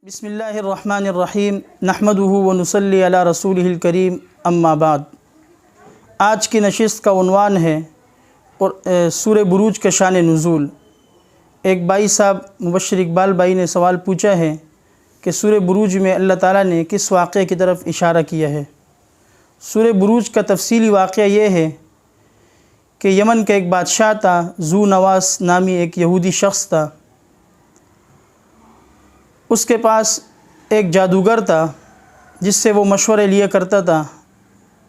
بسم اللہ الرحمن الرحیم نحمدہ ونصلی علی رسولہ الکریم اما بعد۔ آج کی نشست کا عنوان ہے سورہ بروج کا شان نزول۔ ایک بھائی صاحب مبشر اقبال بھائی نے سوال پوچھا ہے کہ سورہ بروج میں اللہ تعالیٰ نے کس واقعے کی طرف اشارہ کیا ہے۔ سورہ بروج کا تفصیلی واقعہ یہ ہے کہ یمن کا ایک بادشاہ تھا، ذو نواس نامی ایک یہودی شخص تھا۔ اس کے پاس ایک جادوگر تھا جس سے وہ مشورے لیا کرتا تھا۔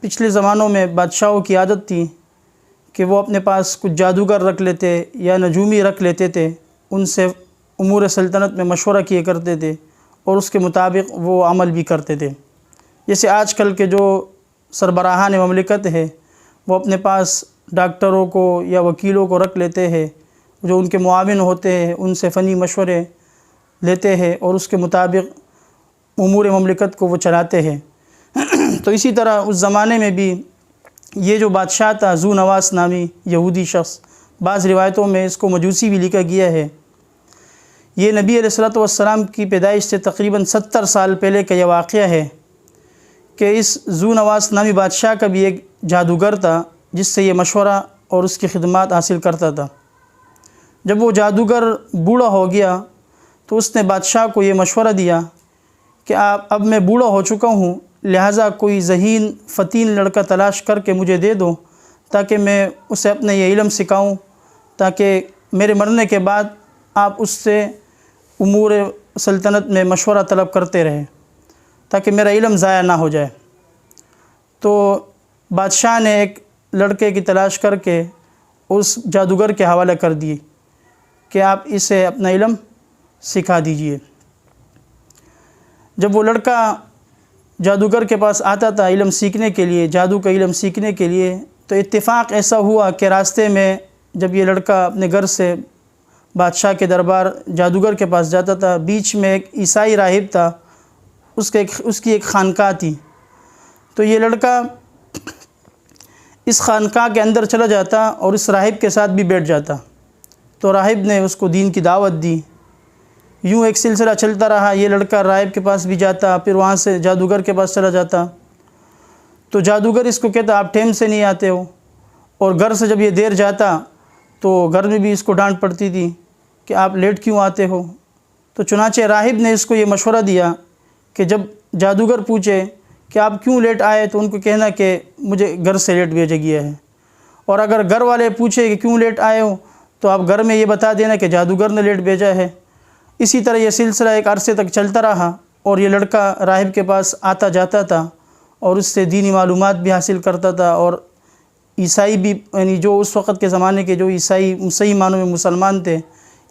پچھلے زمانوں میں بادشاہوں کی عادت تھی کہ وہ اپنے پاس کچھ جادوگر رکھ لیتے یا نجومی رکھ لیتے تھے، ان سے امور سلطنت میں مشورہ کیا کرتے تھے اور اس کے مطابق وہ عمل بھی کرتے تھے۔ جیسے آج کل کے جو سربراہان مملکت ہے وہ اپنے پاس ڈاکٹروں کو یا وکیلوں کو رکھ لیتے ہیں، جو ان کے معاون ہوتے ہیں، ان سے فنی مشورے لیتے ہیں اور اس کے مطابق امور مملکت کو وہ چلاتے ہیں۔ تو اسی طرح اس زمانے میں بھی یہ جو بادشاہ تھا، ذو نواس نامی یہودی شخص، بعض روایتوں میں اس کو مجوسی بھی لکھا گیا ہے، یہ نبی علیہ الصلوۃ والسلام کی پیدائش سے تقریباً 70 سال پہلے کا یہ واقعہ ہے کہ اس ذو نواس نامی بادشاہ کا بھی ایک جادوگر تھا جس سے یہ مشورہ اور اس کی خدمات حاصل کرتا تھا۔ جب وہ جادوگر بوڑھا ہو گیا تو اس نے بادشاہ کو یہ مشورہ دیا کہ اب میں بوڑھا ہو چکا ہوں، لہٰذا کوئی ذہین فتین لڑکا تلاش کر کے مجھے دے دو تاکہ میں اسے اپنا یہ علم سکھاؤں، تاکہ میرے مرنے کے بعد آپ اس سے امور سلطنت میں مشورہ طلب کرتے رہیں، تاکہ میرا علم ضائع نہ ہو جائے۔ تو بادشاہ نے ایک لڑکے کی تلاش کر کے اس جادوگر کے حوالے کر دی کہ آپ اسے اپنا علم سکھا دیجئے۔ جب وہ لڑکا جادوگر کے پاس آتا تھا علم سیکھنے کے لیے، جادو کا علم سیکھنے کے لیے، تو اتفاق ایسا ہوا کہ راستے میں جب یہ لڑکا اپنے گھر سے بادشاہ کے دربار جادوگر کے پاس جاتا تھا، بیچ میں ایک عیسائی راہب تھا، اس کی ایک خانقاہ تھی۔ تو یہ لڑکا اس خانقاہ کے اندر چلا جاتا اور اس راہب کے ساتھ بھی بیٹھ جاتا۔ تو راہب نے اس کو دین کی دعوت دی۔ یوں ایک سلسلہ چلتا رہا، یہ لڑکا راہب کے پاس بھی جاتا، پھر وہاں سے جادوگر کے پاس چلا جاتا۔ تو جادوگر اس کو کہتا آپ ٹائم سے نہیں آتے ہو، اور گھر سے جب یہ دیر جاتا تو گھر میں بھی اس کو ڈانٹ پڑتی تھی کہ آپ لیٹ کیوں آتے ہو۔ تو چنانچہ راہب نے اس کو یہ مشورہ دیا کہ جب جادوگر پوچھے کہ آپ کیوں لیٹ آئے تو ان کو کہنا کہ مجھے گھر سے لیٹ بھیجا گیا ہے، اور اگر گھر والے پوچھے کہ کیوں لیٹ آئے ہو تو آپ گھر میں یہ بتا دینا کہ جادوگر نے لیٹ بھیجا ہے۔ اسی طرح یہ سلسلہ ایک عرصے تک چلتا رہا اور یہ لڑکا راہب کے پاس آتا جاتا تھا اور اس سے دینی معلومات بھی حاصل کرتا تھا، اور عیسائی بھی، یعنی جو اس وقت کے زمانے کے جو عیسائی صحیح معنوں میں مسلمان تھے،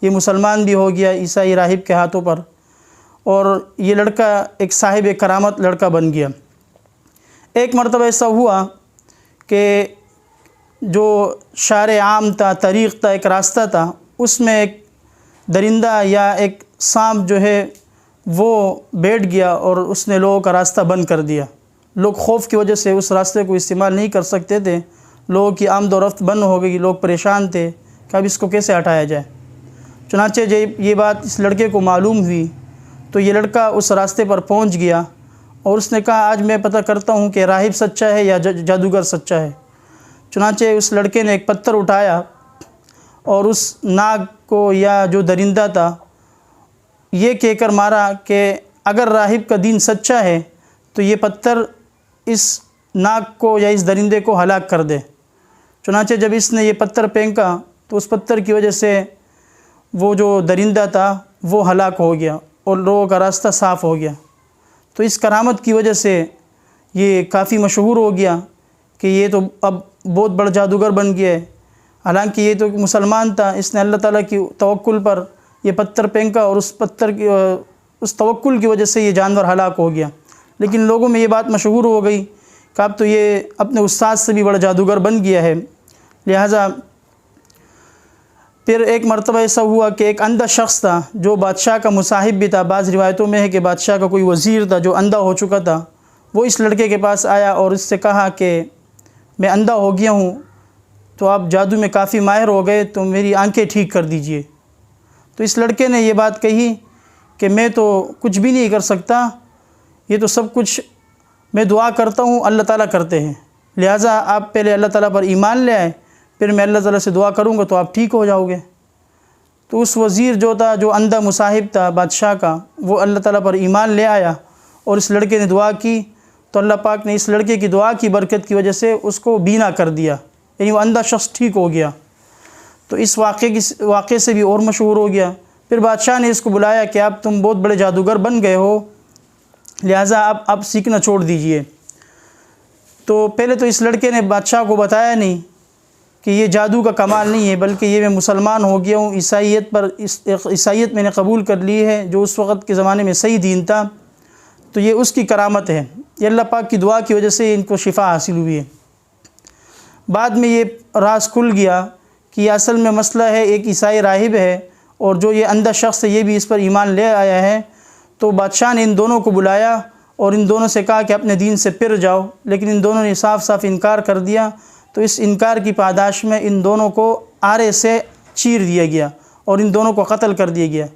یہ مسلمان بھی ہو گیا عیسائی راہب کے ہاتھوں پر، اور یہ لڑکا ایک صاحب کرامت لڑکا بن گیا۔ ایک مرتبہ ایسا ہوا کہ جو شارع عام تھا، طریق تھا، ایک راستہ تھا، اس میں ایک درندہ یا ایک سانپ جو ہے وہ بیٹھ گیا اور اس نے لوگوں کا راستہ بند کر دیا۔ لوگ خوف کی وجہ سے اس راستے کو استعمال نہیں کر سکتے تھے، لوگوں کی آمد و رفت بند ہو گئی، لوگ پریشان تھے کہ اب اس کو کیسے ہٹایا جائے۔ چنانچہ جب یہ بات اس لڑکے کو معلوم ہوئی تو یہ لڑکا اس راستے پر پہنچ گیا اور اس نے کہا آج میں پتہ کرتا ہوں کہ راہب سچا ہے یا جادوگر سچا ہے۔ چنانچہ اس لڑکے نے ایک پتھر اٹھایا اور اس ناگ کو یا جو درندہ تھا یہ کہہ کر مارا کہ اگر راہب کا دین سچا ہے تو یہ پتھر اس ناگ کو یا اس درندے کو ہلاک کر دے۔ چنانچہ جب اس نے یہ پتھر پھینکا تو اس پتھر کی وجہ سے وہ جو درندہ تھا وہ ہلاک ہو گیا اور لوگوں کا راستہ صاف ہو گیا۔ تو اس کرامت کی وجہ سے یہ کافی مشہور ہو گیا کہ یہ تو اب بہت بڑا جادوگر بن گیا ہے۔ حالانکہ یہ تو مسلمان تھا، اس نے اللہ تعالیٰ کی توکل پر یہ پتھر پھینکا اور اس توکل کی وجہ سے یہ جانور ہلاک ہو گیا، لیکن لوگوں میں یہ بات مشہور ہو گئی کہ اب تو یہ اپنے استاد سے بھی بڑا جادوگر بن گیا ہے۔ لہٰذا پھر ایک مرتبہ ایسا ہوا کہ ایک اندھا شخص تھا جو بادشاہ کا مصاحب بھی تھا، بعض روایتوں میں ہے کہ بادشاہ کا کوئی وزیر تھا جو اندھا ہو چکا تھا، وہ اس لڑکے کے پاس آیا اور اس سے کہا کہ میں اندھا ہو گیا ہوں، تو آپ جادو میں کافی ماہر ہو گئے تو میری آنکھیں ٹھیک کر دیجئے۔ تو اس لڑکے نے یہ بات کہی کہ میں تو کچھ بھی نہیں کر سکتا، یہ تو سب کچھ میں دعا کرتا ہوں اللہ تعالیٰ کرتے ہیں، لہٰذا آپ پہلے اللہ تعالیٰ پر ایمان لے آئے، پھر میں اللہ تعالیٰ سے دعا کروں گا تو آپ ٹھیک ہو جاؤ گے۔ تو اس وزیر جو تھا، جو اندھا مصاحب تھا بادشاہ کا، وہ اللہ تعالیٰ پر ایمان لے آیا اور اس لڑکے نے دعا کی تو اللہ پاک نے اس لڑکے کی دعا کی برکت کی وجہ سے اس کو بینا کر دیا، یعنی وہ اندھا شخص ٹھیک ہو گیا۔ تو اس واقعے سے بھی اور مشہور ہو گیا۔ پھر بادشاہ نے اس کو بلایا کہ آپ تم بہت بڑے جادوگر بن گئے ہو، لہٰذا آپ سیکھنا چھوڑ دیجئے۔ تو پہلے تو اس لڑکے نے بادشاہ کو بتایا نہیں کہ یہ جادو کا کمال نہیں ہے، بلکہ یہ میں مسلمان ہو گیا ہوں، عیسائیت میں نے قبول کر لی ہے، جو اس وقت کے زمانے میں صحیح دین تھا، تو یہ اس کی کرامت ہے، یہ اللہ پاک کی دعا کی وجہ سے ان کو شفا حاصل ہوئی ہے۔ بعد میں یہ راز کھل گیا کہ یہ اصل میں مسئلہ ہے، ایک عیسائی راہب ہے اور جو یہ اندھا شخص ہے یہ بھی اس پر ایمان لے آیا ہے۔ تو بادشاہ نے ان دونوں کو بلایا اور ان دونوں سے کہا کہ اپنے دین سے پھر جاؤ، لیکن ان دونوں نے صاف صاف انکار کر دیا۔ تو اس انکار کی پاداش میں ان دونوں کو آرے سے چیر دیا گیا اور ان دونوں کو قتل کر دیا گیا۔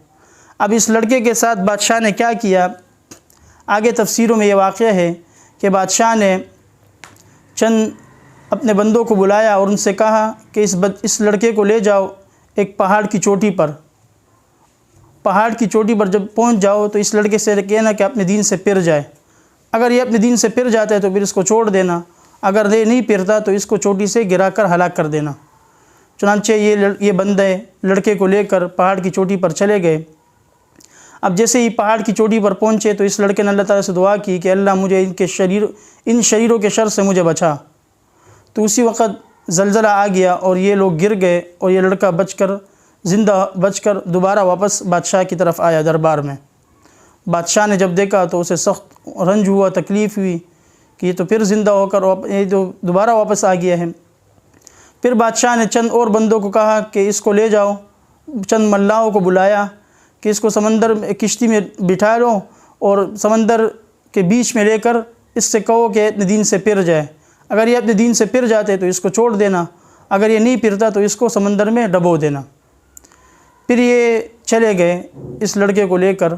اب اس لڑکے کے ساتھ بادشاہ نے کیا کیا، آگے تفسیروں میں یہ واقعہ ہے کہ بادشاہ نے چند اپنے بندوں کو بلایا اور ان سے کہا کہ اس لڑکے کو لے جاؤ ایک پہاڑ کی چوٹی پر جب پہنچ جاؤ تو اس لڑکے سے کہنا کہ اپنے دین سے پھر جائے، اگر یہ اپنے دین سے پھر جاتا ہے تو پھر اس کو چھوڑ دینا، اگر یہ نہیں پھرتا تو اس کو چوٹی سے گرا کر ہلاک کر دینا۔ چنانچہ یہ بندے لڑکے کو لے کر پہاڑ کی چوٹی پر چلے گئے۔ اب جیسے ہی پہاڑ کی چوٹی پر پہنچے تو اس لڑکے نے اللہ تعالیٰ سے دعا کی کہ اللہ مجھے ان شریروں کے شر سے مجھے بچا۔ تو اسی وقت زلزلہ آ گیا اور یہ لوگ گر گئے اور یہ لڑکا زندہ بچ کر دوبارہ واپس بادشاہ کی طرف آیا دربار میں۔ بادشاہ نے جب دیکھا تو اسے سخت رنج ہوا، تکلیف ہوئی کہ یہ تو پھر زندہ ہو کر یہ تو دوبارہ واپس آ گیا ہے۔ پھر بادشاہ نے چند اور بندوں کو کہا کہ اس کو لے جاؤ، چند ملاحوں کو بلایا کہ اس کو سمندر کشتی میں بٹھا لو اور سمندر کے بیچ میں لے کر اس سے کہو کہ اپنے دین سے پھر جائے، اگر یہ اپنے دین سے پھر جاتے تو اس کو چھوڑ دینا، اگر یہ نہیں پھرتا تو اس کو سمندر میں ڈبو دینا۔ پھر یہ چلے گئے اس لڑکے کو لے کر۔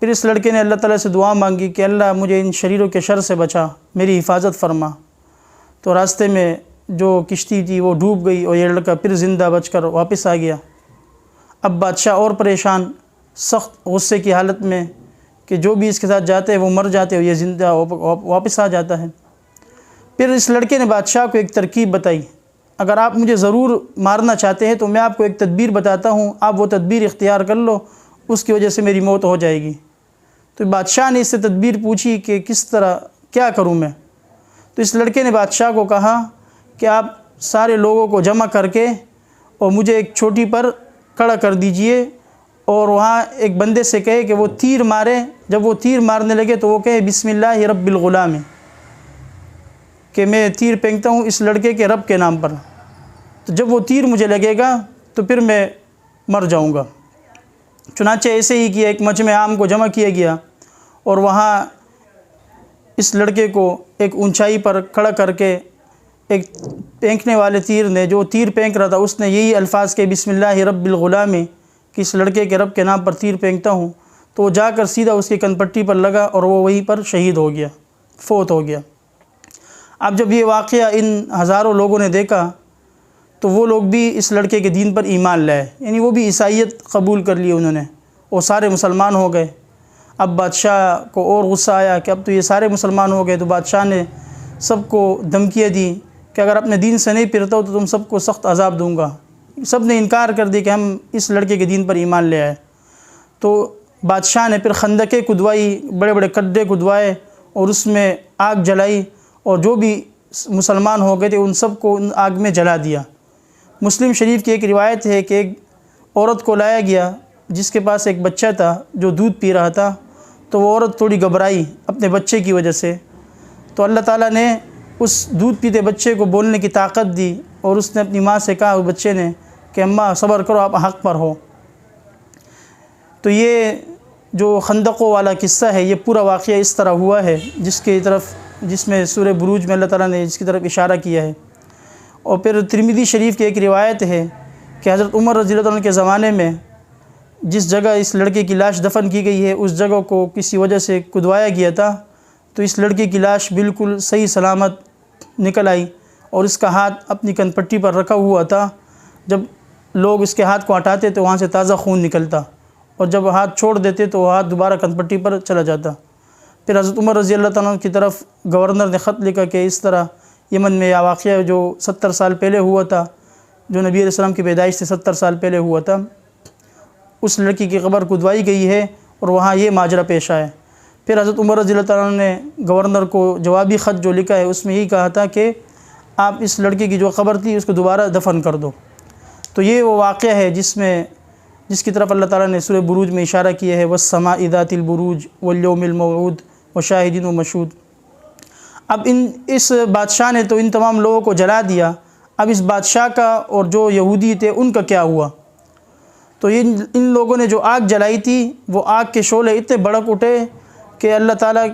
پھر اس لڑکے نے اللہ تعالیٰ سے دعا مانگی کہ اللہ مجھے ان شریروں کے شر سے بچا، میری حفاظت فرما۔ تو راستے میں جو کشتی تھی وہ ڈوب گئی اور یہ لڑکا پھر زندہ بچ کر واپس آ گیا۔ اب بادشاہ اور پریشان، سخت غصے کی حالت میں کہ جو بھی اس کے ساتھ جاتے ہیں وہ مر جاتے اور یہ زندہ واپس آ جاتا ہے۔ پھر اس لڑکے نے بادشاہ کو ایک ترکیب بتائی، اگر آپ مجھے ضرور مارنا چاہتے ہیں تو میں آپ کو ایک تدبیر بتاتا ہوں، آپ وہ تدبیر اختیار کر لو، اس کی وجہ سے میری موت ہو جائے گی۔ تو بادشاہ نے اس سے تدبیر پوچھی کہ کس طرح کیا کروں میں؟ تو اس لڑکے نے بادشاہ کو کہا کہ آپ سارے لوگوں کو جمع کر کے اور مجھے ایک چوٹی پر کھڑا کر دیجئے اور وہاں ایک بندے سے کہے کہ وہ تیر مارے، جب وہ تیر مارنے لگے تو وہ کہے بسم اللہ رب الغلام، کہ میں تیر پھینکتا ہوں اس لڑکے کے رب کے نام پر، تو جب وہ تیر مجھے لگے گا تو پھر میں مر جاؤں گا۔ چنانچہ ایسے ہی کیا، ایک مجمع عام کو جمع کیا گیا اور وہاں اس لڑکے کو ایک اونچائی پر کھڑا کر کے ایک پھینکنے والے تیر نے، جو تیر پھینک رہا تھا اس نے یہی الفاظ کہ بسم اللہ رب الغلام، کہ اس لڑکے کے رب کے نام پر تیر پھینکتا ہوں، تو وہ جا کر سیدھا اس کی کن پٹی پر لگا اور وہ وہیں پر شہید ہو گیا، فوت ہو گیا۔ اب جب یہ واقعہ ان ہزاروں لوگوں نے دیکھا تو وہ لوگ بھی اس لڑکے کے دین پر ایمان لائے، یعنی وہ بھی عیسائیت قبول کر لی انہوں نے، وہ سارے مسلمان ہو گئے۔ اب بادشاہ کو اور غصہ آیا کہ اب تو یہ سارے مسلمان ہو گئے، تو بادشاہ نے سب کو دھمکیاں دی کہ اگر اپنے دین سے نہیں پھرتا ہو تو تم سب کو سخت عذاب دوں گا۔ سب نے انکار کر دی کہ ہم اس لڑکے کے دین پر ایمان لے آئے۔ تو بادشاہ نے پھر خندقیں کھدوائی، بڑے بڑے کھڈے کھدوائے اور اس میں آگ جلائی اور جو بھی مسلمان ہو گئے تھے ان سب کو ان آگ میں جلا دیا۔ مسلم شریف کی ایک روایت ہے کہ ایک عورت کو لایا گیا جس کے پاس ایک بچہ تھا جو دودھ پی رہا تھا، تو وہ عورت تھوڑی گھبرائی اپنے بچے کی وجہ سے، تو اللہ تعالیٰ نے اس دودھ پیتے بچے کو بولنے کی طاقت دی اور اس نے اپنی ماں سے کہا، اس بچے نے، کہ اماں صبر کرو، آپ حق پر ہو۔ تو یہ جو خندقوں والا قصہ ہے، یہ پورا واقعہ اس طرح ہوا ہے جس میں سورہ بروج میں اللہ تعالیٰ نے اس کی طرف اشارہ کیا ہے۔ اور پھر ترمذی شریف کی ایک روایت ہے کہ حضرت عمر رضی اللہ عنہ کے زمانے میں جس جگہ اس لڑکے کی لاش دفن کی گئی ہے اس جگہ کو کسی وجہ سے کھدوایا گیا تھا، تو اس لڑکے کی لاش بالکل صحیح سلامت نکل آئی اور اس کا ہاتھ اپنی کن پٹی پر رکھا ہوا تھا۔ جب لوگ اس کے ہاتھ کو ہٹاتے تو وہاں سے تازہ خون نکلتا، اور جب ہاتھ چھوڑ دیتے تو وہ ہاتھ دوبارہ کن پٹی پر چلا جاتا۔ پھر حضرت عمر رضی اللہ تعالیٰ عنہ کی طرف گورنر نے خط لکھا کہ اس طرح یمن میں یہ واقعہ جو 70 سال پہلے ہوا تھا، جو نبی علیہ السلام کی پیدائش سے 70 سال پہلے ہوا تھا، اس لڑکی کی قبر کھدوائی گئی ہے اور وہاں یہ ماجرا پیش آیا۔ پھر حضرت عمر رضی اللہ تعالیٰ عنہ نے گورنر کو جوابی خط جو لکھا ہے اس میں یہی کہا تھا کہ آپ اس لڑکی کی جو قبر تھی اس کو دوبارہ دفن کر دو۔ تو یہ وہ واقعہ ہے جس کی طرف اللہ تعالیٰ نے سورہ بروج میں اشارہ کیا ہے، وَالسَّمَاءِ ذَاتِ الْبُرُوجِ وَالْيَوْمِ الْمَوْعُودِ وَشَاهِدٍ وَمَشْهُودٍ۔ اب اس بادشاہ نے تو ان تمام لوگوں کو جلا دیا، اب اس بادشاہ کا اور جو یہودی تھے ان کا کیا ہوا؟ تو ان لوگوں نے جو آگ جلائی تھی وہ آگ کے شعلے اتنے بھڑک اٹھے کہ اللہ تعالیٰ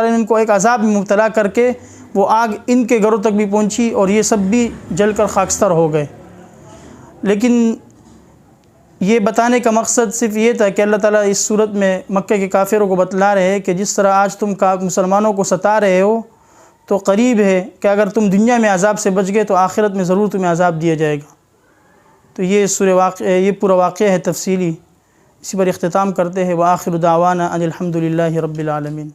نے ان کو ایک عذاب میں مبتلا کر کے وہ آگ ان کے گھروں تک بھی پہنچی اور یہ سب بھی جل کر خاکستر ہو گئے۔ لیکن یہ بتانے کا مقصد صرف یہ تھا کہ اللہ تعالیٰ اس صورت میں مکہ کے کافروں کو بتلا رہے ہیں کہ جس طرح آج تم مسلمانوں کو ستا رہے ہو تو قریب ہے کہ اگر تم دنیا میں عذاب سے بچ گئے تو آخرت میں ضرور تمہیں عذاب دیا جائے گا۔ تو یہ پورا واقعہ ہے تفصیلی، اسی پر اختتام کرتے ہیں۔ وآخر دعوانا ان الحمد للہ رب العالمین۔